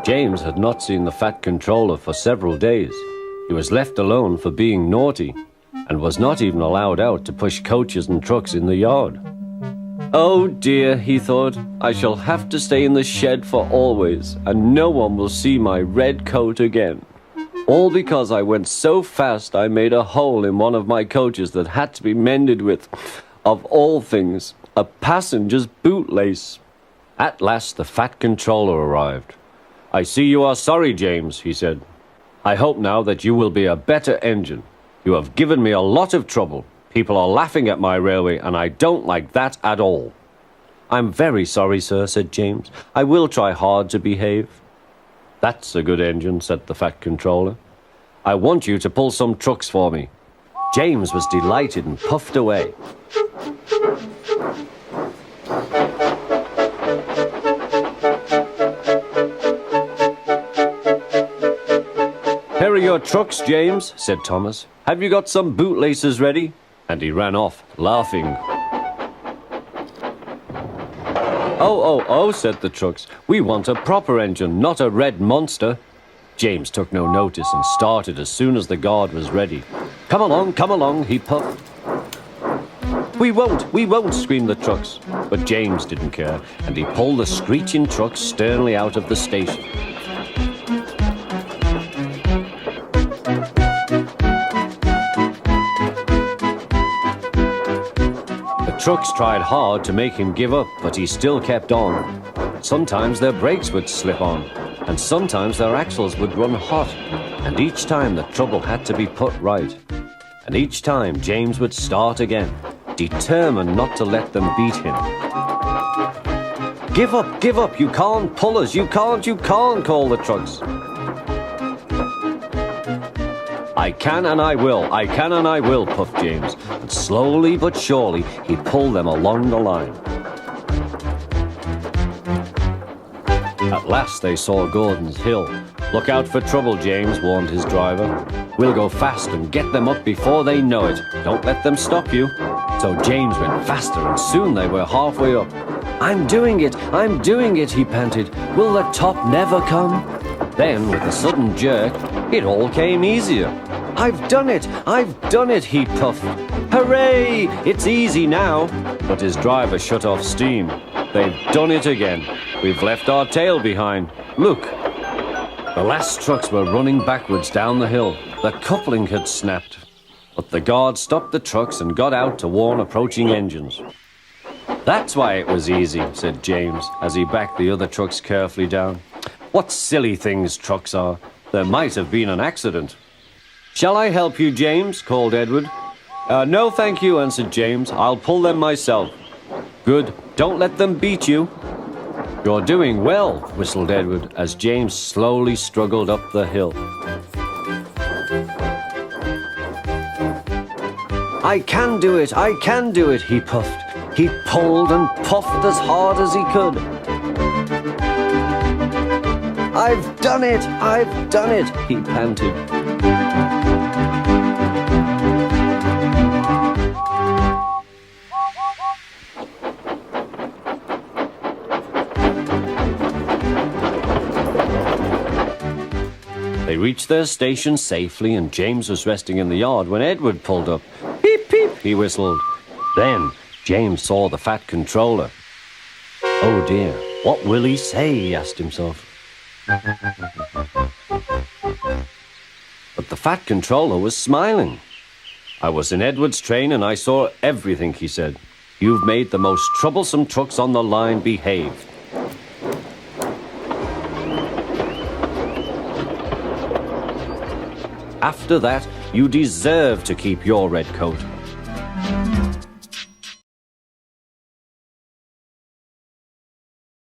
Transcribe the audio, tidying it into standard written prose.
James had not seen the Fat Controller for several days. He was left alone for being naughty, and was not even allowed out to push coaches and trucks in the yard. Oh dear, he thought, I shall have to stay in the shed for always, and no one will see my red coat again. All because I went so fast I made a hole in one of my coaches that had to be mended with, of all things, a passenger's bootlace. At last the Fat Controller arrived. I see you are sorry, James, he said. I hope now that you will be a better engine. You have given me a lot of trouble. People are laughing at my railway, and I don't like that at all. I'm very sorry, sir, said James. I will try hard to behave. That's a good engine, said the Fat Controller. I want you to pull some trucks for me. James was delighted and puffed away. Here are your trucks, James, said Thomas. Have you got some bootlaces ready? And he ran off, laughing. Oh, said the trucks. We want a proper engine, not a red monster. James took no notice and started as soon as the guard was ready. Come along, he puffed. We won't, screamed the trucks. But James didn't care, and he pulled the screeching trucks sternly out of the station. The trucks tried hard to make him give up, but he still kept on. Sometimes their brakes would slip on, and sometimes their axles would run hot, and each time the trouble had to be put right. And each time James would start again, determined not to let them beat him. Give up, you can't pull us, you can't, called the trucks. I can and I will, puffed James, and slowly but surely he pulled them along the line. At last they saw Gordon's Hill. Look out for trouble, James, warned his driver. We'll go fast and get them up before they know it. Don't let them stop you. So James went faster, and soon they were halfway up. I'm doing it, he panted. Will the top never come? Then, with a sudden jerk, it all came easier. I've done it, he puffed. Hooray! It's easy now. But his driver shut off steam. They've done it again. We've left our tail behind. Look. The last trucks were running backwards down the hill. The coupling had snapped. But the guard stopped the trucks and got out to warn approaching engines. That's why it was easy, said James, as he backed the other trucks carefully down. What silly things trucks are. There might have been an accident. Shall I help you, James? Called Edward. No, thank you, answered James. I'll pull them myself. Good. Don't let them beat you. You're doing well, whistled Edward, as James slowly struggled up the hill. I can do it, he puffed. He pulled and puffed as hard as he could. I've done it, he panted. They reached their station safely, and James was resting in the yard when Edward pulled up. Peep, peep, he whistled. Then James saw the Fat Controller. Oh dear, what will he say, he asked himself. But the Fat Controller was smiling. I was in Edward's train and I saw everything, he said. You've made the most troublesome trucks on the line behave. After that, you deserve to keep your red coat.